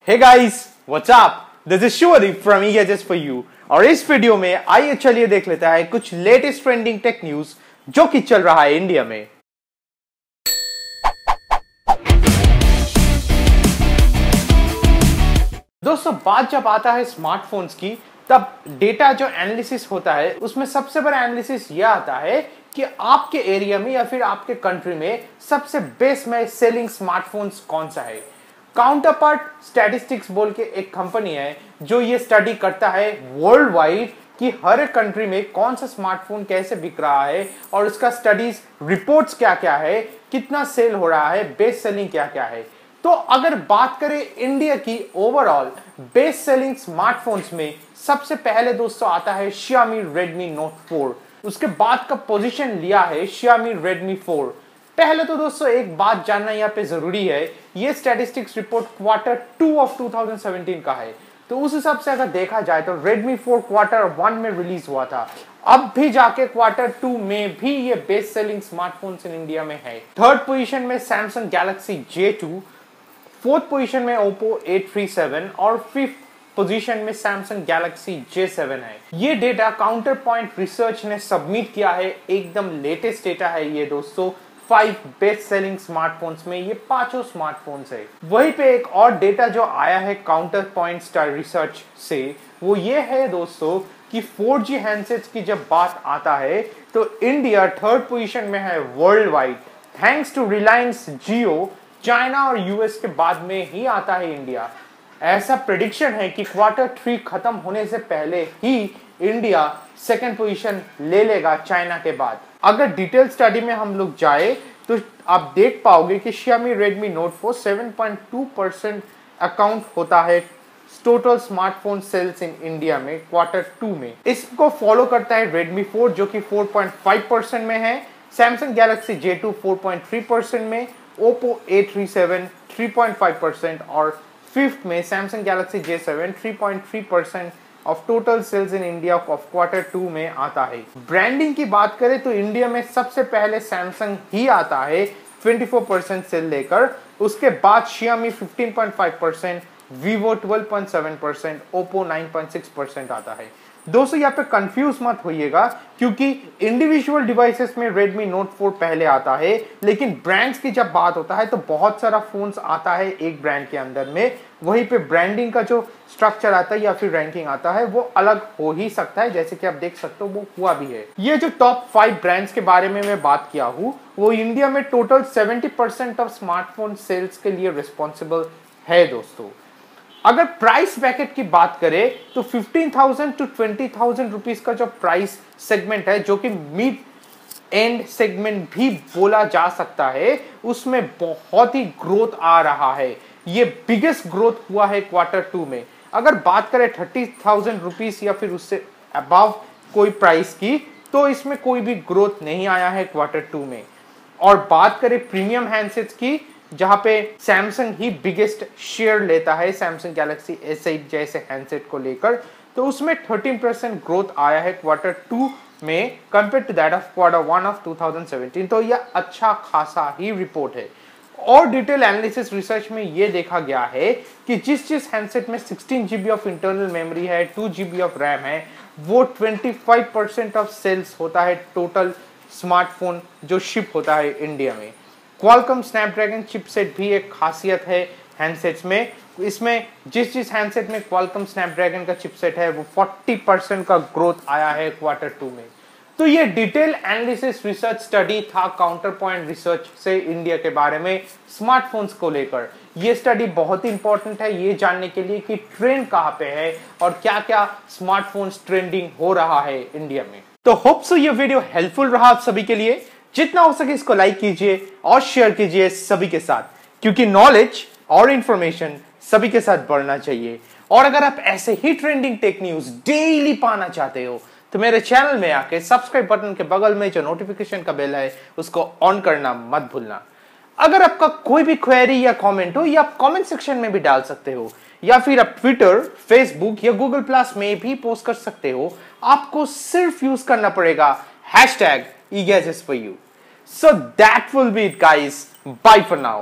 Hey guys, what's up? This is Shivri from eGadgets for you. और इस video में आइए चलिए देख लेता है कुछ लेटेस्ट ट्रेंडिंग टेक न्यूज जो कि चल रहा है इंडिया में। दोस्तों, बात जब आता है स्मार्टफोन्स की, तब डेटा जो एनालिसिस होता है उसमें सबसे बड़ा एनालिसिस यह आता है कि आपके एरिया में या फिर आपके कंट्री में सबसे बेस्ट में सेलिंग स्मार्टफोन्स कौन सा है। काउंटरपार्ट स्टैटिस्टिक्स बोल के एक कंपनी है जो ये स्टडी करता है वर्ल्ड वाइड कि हर एक कंट्री में कौन सा स्मार्टफोन कैसे बिक रहा है और उसका स्टडीज रिपोर्ट्स क्या क्या है, कितना सेल हो रहा है, बेस्ट सेलिंग क्या क्या है। तो अगर बात करें इंडिया की ओवरऑल बेस्ट सेलिंग स्मार्टफोन्स में, सबसे पहले दोस्तों आता है Xiaomi Redmi Note 4। उसके बाद का पोजीशन लिया है Xiaomi Redmi 4। पहले तो दोस्तों एक बात जानना यहाँ पे जरूरी है, ये स्टैटिस्टिक्स रिपोर्ट Q2 ऑफ 2017 का है। तो उस हिसाब से अगर देखा जाए तो Redmi 4 Q1 में रिलीज हुआ था, अब भी जाके Q2 में भी ये best selling smartphones in India में है। थर्ड पोजीशन में Samsung Galaxy J2, fourth position में Oppo A37 और फिफ्थ पोजीशन में Samsung Galaxy J7 है। ये डेटा काउंटर पॉइंट रिसर्च ने सबमिट किया है, एकदम लेटेस्ट डेटा है ये दोस्तों। 5 बेस्ट सेलिंग स्मार्टफोन्स में ये पांचों स्मार्टफोन्स है। वहीं पे एक और डेटा जो आया है काउंटर पॉइंट स्टार रिसर्च से, वो ये है दोस्तों कि 4G हैंडसेट्स की जब बात आता है तो इंडिया थर्ड पोजीशन में है world wide, thanks to Reliance Jio. China और यूएस के बाद में ही आता है इंडिया। ऐसा प्रेडिक्शन है कि Q3 खत्म होने से पहले ही इंडिया सेकंड पोजीशन ले लेगा चाइना के बाद। अगर डिटेल स्टडी में हम लोग जाए तो आप देख पाओगे कि Xiaomi Redmi Note 4 7.2% अकाउंट होता है total smartphone sales in India में Q2 में। इसको फॉलो करता है Redmi 4 जो कि 4.5% में है, Samsung Galaxy J2 4.3% में, Oppo A37 3.5% और फिफ्थ में Samsung Galaxy J7 3.3% of total sales in India of Q2 में आता है। ब्रांडिंग की बात करें तो इंडिया में सबसे पहले सैमसंग ही आता है 24% सेल लेकर, उसके बाद Xiaomi 15.5%, Vivo 12.7%, Oppo 9.6% आता है। दोस्तों यहाँ पे कंफ्यूज मत होइएगा क्योंकि इंडिविजुअल डिवाइसेस में Redmi Note 4 पहले आता है, लेकिन ब्रांड्स की जब बात होता है तो बहुत सारा फोन्स आता है एक ब्रांड के अंदर में। वहीं पे ब्रांडिंग का जो स्ट्रक्चर आता है या फिर रैंकिंग आता है वो अलग हो ही सकता है, जैसे कि आप देख सकते हो वो हुआ भी है। ये जो टॉप 5 ब्रांड्स के बारे में मैं बात किया हूँ वो इंडिया में टोटल 70% ऑफ स्मार्टफोन सेल्स के लिए रिस्पॉन्सिबल है दोस्तों। अगर प्राइस ब्रैकेट की बात करें तो 15,000 to 20,000 रुपीज का जो प्राइस सेगमेंट है, जो कि मिड एंड सेगमेंट भी बोला जा सकता है, उसमें बहुत ही ग्रोथ आ रहा है। ये बिगेस्ट ग्रोथ हुआ है Q2 में। अगर बात करें 30,000 रुपीज या फिर उससे अबव कोई प्राइस की, तो इसमें कोई भी ग्रोथ नहीं आया है Q2 में। और बात करें प्रीमियम हैंडसेट्स की, जहां पे सैमसंग ही बिगेस्ट शेयर लेता है Samsung Galaxy S8 जैसे हैंडसेट को लेकर, तो उसमें 13% ग्रोथ आया है Q2 में compare to that of Q1 of 2017। तो यह अच्छा खासा ही रिपोर्ट है। और डिटेल एनालिसिस रिसर्च में यह देखा गया है कि जिस हैंडसेट में 16 GB ऑफ इंटरनल मेमोरी है, 2 GB ऑफ रैम है, वो 25% ऑफ सेल्स होता है टोटल स्मार्टफोन जो शिप होता है इंडिया में। Qualcomm Snapdragon चिपसेट भी एक खासियत है हैंडसेट्स में। इसमें जिस हैंडसेट में Qualcomm Snapdragon का चिपसेट है वो 40% का ग्रोथ आया है Q2 में। तो ये डिटेल एनालिसिस रिसर्च स्टडी था काउंटर पॉइंट रिसर्च से इंडिया के बारे में स्मार्टफोन्स को लेकर। ये स्टडी बहुत ही इंपॉर्टेंट है ये जानने के लिए कि ट्रेंड कहाँ पे है और क्या क्या स्मार्टफोन्स ट्रेंडिंग हो रहा है इंडिया में। तो होप सो ये वीडियो हेल्पफुल रहा आप सभी के लिए। जितना हो सके इसको लाइक कीजिए और शेयर कीजिए सभी के साथ, क्योंकि नॉलेज और इंफॉर्मेशन सभी के साथ बढ़ना चाहिए। और अगर आप ऐसे ही ट्रेंडिंग टेक न्यूज डेली पाना चाहते हो तो मेरे चैनल में आके सब्सक्राइब बटन के बगल में जो नोटिफिकेशन का बेल है उसको ऑन करना मत भूलना। अगर आपका कोई भी क्वेरी या कमेंट हो, या आप कमेंट सेक्शन में भी डाल सकते हो, या फिर आप ट्विटर, फेसबुक या गूगल प्लस में भी पोस्ट कर सकते हो। आपको सिर्फ यूज करना पड़ेगा #eGadgets for you. So that will be it guys. Bye for now.